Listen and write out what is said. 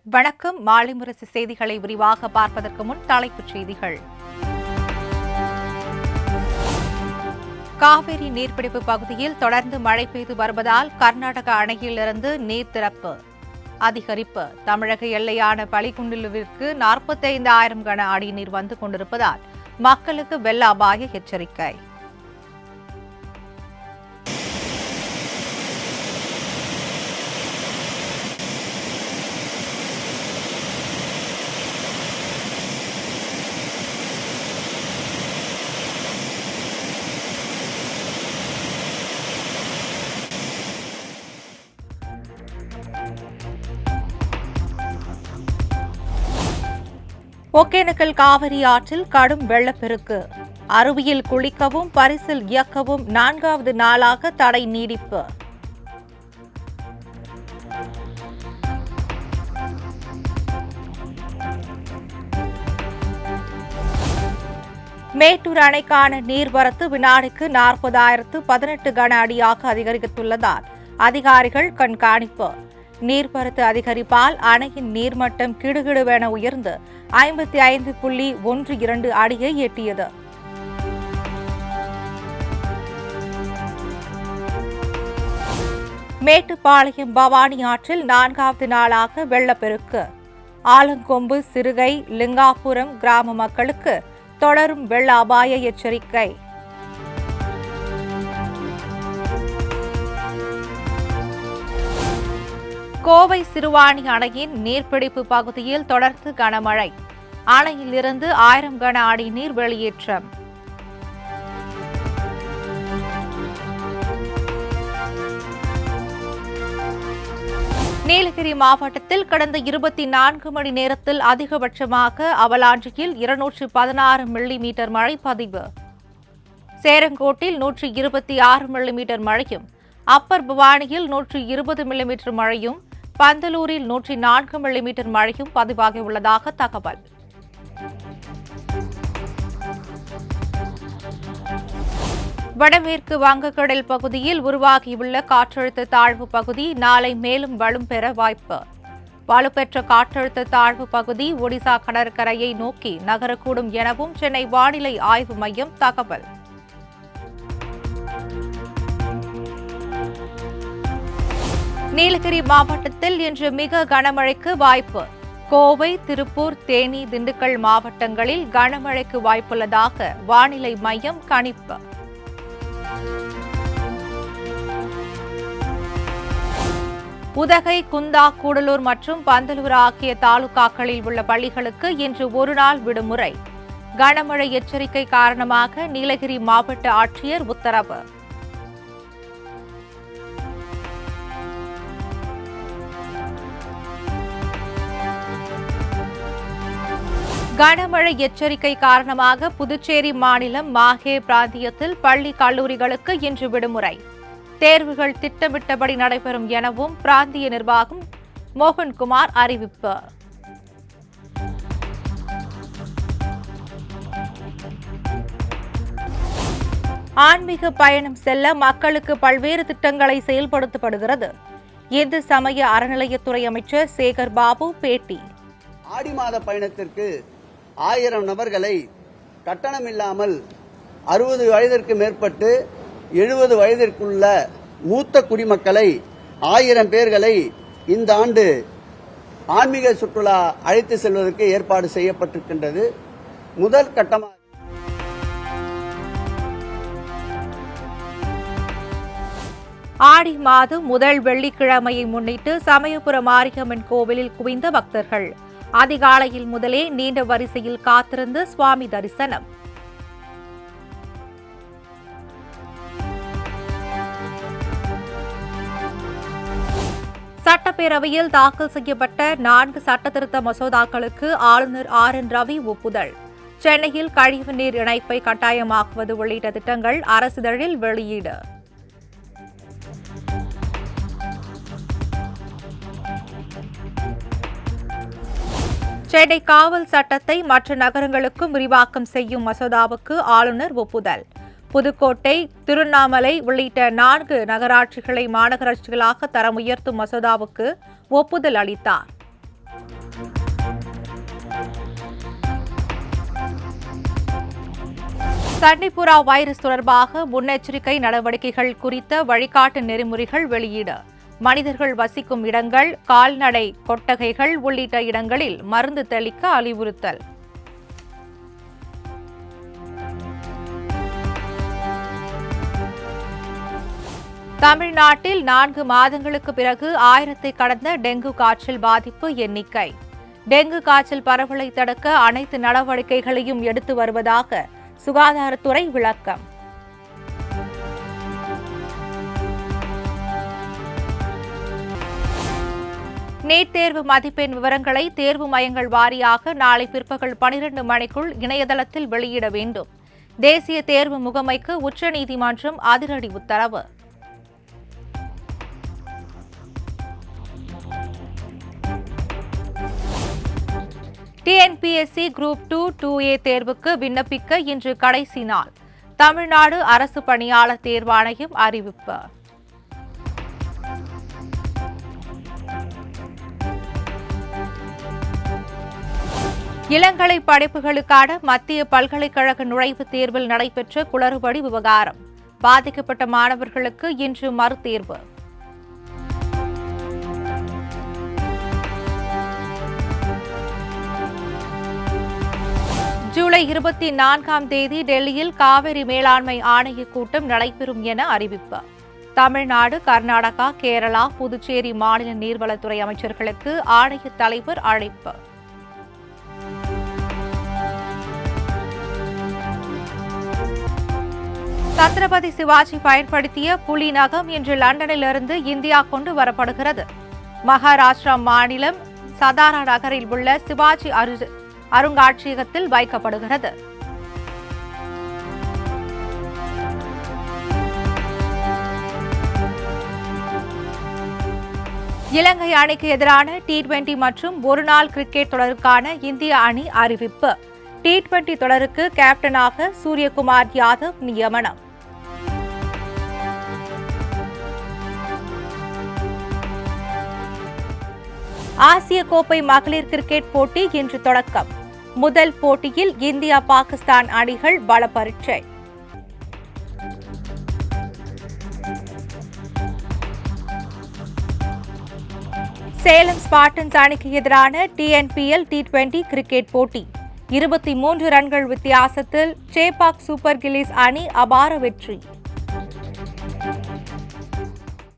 வணக்கம். மாலை முரசு செய்திகளை விரிவாக பார்ப்பதற்கு முன் தலைப்புச் செய்திகள். காவிரி நீர்பிடிப்பு பகுதியில் தொடர்ந்து மழை பெய்து வருவதால் கர்நாடக அணையிலிருந்து நீர் திறப்பு அதிகரிப்பு. தமிழக எல்லையான பலிகுண்டிலுவிற்கு 45,000 கன அடி நீர் வந்து கொண்டிருப்பதால் மக்களுக்கு வெள்ள அபாய எச்சரிக்கை. ஒகேனக்கல் காவிரி ஆற்றில் கடும் வெள்ளப்பெருக்கு. அருவியில் குளிக்கவும் பரிசில் இயக்கவும் 4வது நாளாக தடை நீடிப்பு. மேட்டூர் அணைக்கான நீர்வரத்து வினாடிக்கு 40,018 கன அடியாக அதிகரித்துள்ளதால் அதிகாரிகள் கண்காணிப்பு. நீர்வரத்து அதிகரிப்பால் அணையின் நீர்மட்டம் கிடுகிடுவென உயர்ந்து 55.12 அடியை எட்டியது. மேட்டுப்பாளையம் பவானி ஆற்றில் 4வது நாளாக வெள்ளப்பெருக்கு. ஆலங்கொம்பு, சிறுகை, லிங்காபுரம் கிராம மக்களுக்கு தொடரும் வெள்ள அபாய எச்சரிக்கை. கோவை சிறுவாணி அணையின் நீர்பிடிப்பு பகுதியில் தொடர்ந்து கனமழை. அணையிலிருந்து 1000 கன அடி நீர் வெளியேற்றம். நீலகிரி மாவட்டத்தில் கடந்த 24 மணி நேரத்தில் அதிகபட்சமாக அவலாஞ்சியில் 216 மில்லிமீட்டர் மழை பதிவு. சேரங்கோட்டில் 126 மில்லிமீட்டர் மழையும், அப்பர் பவானியில் 120 மில்லிமீட்டர் மழையும், பந்தலூரில் 104 மில்லிமீட்டர் மழையும் பதிவாகியுள்ளதாக தகவல். வடமேற்கு வங்கக்கடல் பகுதியில் உருவாகியுள்ள காற்றழுத்த தாழ்வு பகுதி நாளை மேலும் வலும் பெற வாய்ப்பு. வலுப்பெற்ற காற்றழுத்த தாழ்வு பகுதி ஒடிசா கடற்கரையை நோக்கி நகரக்கூடும் எனவும் சென்னை வானிலை ஆய்வு மையம் தகவல். நீலகிரி மாவட்டத்தில் இன்று மிக கனமழைக்கு வாய்ப்பு. கோவை, திருப்பூர், தேனி, திண்டுக்கல் மாவட்டங்களில் கனமழைக்கு வாய்ப்புள்ளதாக வானிலை மையம் கணிப்பு. உதகை, குந்தா, கூடலூர் மற்றும் பந்தலூர் ஆகிய தாலுகாக்களில் உள்ள பள்ளிகளுக்கு இன்று ஒருநாள் விடுமுறை. கனமழை எச்சரிக்கை காரணமாக நீலகிரி மாவட்ட ஆட்சியர் உத்தரவு. கனமழை எச்சரிக்கை காரணமாக புதுச்சேரி மாநிலம் மாஹே பிராந்தியத்தில் பள்ளி, கல்லூரிகளுக்கு இன்று விடுமுறை. தேர்வுகள் திட்டமிட்டபடி நடைபெறும் எனவும் பிராந்திய நிர்வாகம் மோகன்குமார் அறிவிப்பு. ஆன்மீக பயணம் செல்ல மக்களுக்கு பல்வேறு திட்டங்களை செயல்படுத்தப்படுகிறது. இந்து சமய அறநிலையத்துறை அமைச்சர் சேகர் பாபு பேட்டி. ஆடி மாத பயணத்திற்கு 1000 நபர்களை கட்டணமில்லாமல் 60 வயதிற்கு மேற்பட்டு 70 வயதிற்குள்ள மூத்த குடிமக்களை 1000 பேர்களை இந்த ஆண்டு ஆன்மீக சுற்றுலா அழைத்து செல்வதற்கு ஏற்பாடு செய்யப்பட்டிருக்கின்றது. முதல் கட்டமாக ஆடி மாதம் முதல் வெள்ளிக்கிழமையை முன்னிட்டு சமயபுரம் மாரியம்மன் கோவிலில் குவிந்த பக்தர்கள். அதிகாலையில் முதலே நீண்ட வரிசையில் காத்திருந்து சுவாமி தரிசனம். சட்டப்பேரவையில் தாக்கல் செய்யப்பட்ட 4 சட்டத்திருத்த மசோதாக்களுக்கு ஆளுநர் RN ரவி ஒப்புதல். சென்னையில் கழிவுநீர் இணைப்பை கட்டாயமாக்குவது உள்ளிட்ட திட்டங்கள் அரசிதழில் வெளியீடு. சென்னை காவல் சட்டத்தை மற்ற நகரங்களுக்கும் விரிவாக்கம் செய்யும் மசோதாவுக்கு ஆளுநர் ஒப்புதல். புதுக்கோட்டை, திருவண்ணாமலை உள்ளிட்ட 4 நகராட்சிகளை மாநகராட்சிகளாக தரம் உயர்த்தும் மசோதாவுக்கு ஒப்புதல் அளித்தார். சன்னிபுரா வைரஸ் தொடர்பாக முன்னெச்சரிக்கை நடவடிக்கைகள் குறித்த வழிகாட்டு நெறிமுறைகள் வெளியீடு. மனிதர்கள் வசிக்கும் இடங்கள், கால்நடை கொட்டகைகள் உள்ளிட்ட இடங்களில் மருந்து தெளிக்க அறிவுறுத்தல். தமிழ்நாட்டில் 4 மாதங்களுக்கு பிறகு 1000-ஐ கடந்த டெங்கு காய்ச்சல் பாதிப்பு எண்ணிக்கை. டெங்கு காய்ச்சல் பரவலை தடுக்க அனைத்து நடவடிக்கைகளையும் எடுத்து வருவதாக சுகாதாரத்துறை விளக்கம். நீட் தேர்வு மதிப்பெண் விவரங்களை தேர்வு மையங்கள் வாரியாக நாளை பிற்பகல் 12 மணிக்குள் இணையதளத்தில் வெளியிட வேண்டும். தேசிய தேர்வு முகமைக்கு உச்சநீதிமன்றம் அதிரடி உத்தரவு. டிஎன்பிஎஸ்சி குரூப் 2, 2A தேர்வுக்கு விண்ணப்பிக்க இன்று கடைசி நாள். தமிழ்நாடு அரசு பணியாளர் தேர்வாணையம் அறிவிப்பு. இளங்கலை படிப்புகளுக்கான மத்திய பல்கலைக்கழக நுழைவுத் தேர்வில் நடைபெற்ற குளறுபடி விவகாரம். பாதிக்கப்பட்ட மாணவர்களுக்கு இன்று மறுதேர்வு. ஜூலை 24ஆம் தேதி டெல்லியில் காவிரி மேலாண்மை ஆணைய கூட்டம் நடைபெறும் என அறிவிப்பு. தமிழ்நாடு, கர்நாடகா, கேரளா, புதுச்சேரி மாநில நீர்வளத்துறை அமைச்சர்களுக்கு ஆணைய தலைவர் அழைப்பு. சத்ரபதி சிவாஜி பயன்படுத்திய புலி நகம் இன்று லண்டனிலிருந்து இந்தியா கொண்டு வரப்படுகிறது. மகாராஷ்டிரா மாநிலம் சதாரா நகரில் உள்ள சிவாஜி அருங்காட்சியகத்தில் வைக்கப்படுகிறது. இலங்கை அணிக்கு எதிரான T20 மற்றும் ஒருநாள் கிரிக்கெட் தொடருக்கான இந்திய அணி அறிவிப்பு. T20 தொடருக்கு கேப்டனாக சூரியகுமார் யாதவ் நியமனம். ஆசிய கோப்பை மகளிர் கிரிக்கெட் போட்டி இன்று தொடக்கம். முதல் போட்டியில் இந்தியா, பாகிஸ்தான் அணிகள் பல பரீட்சை. சேலம் ஸ்பார்டன்ஸ் அணிக்கு எதிரான TNPL T20 கிரிக்கெட் போட்டி. 23 ரன்கள் வித்தியாசத்தில் சேப்பாக் சூப்பர் கில்லிஸ் அணி அபார வெற்றி.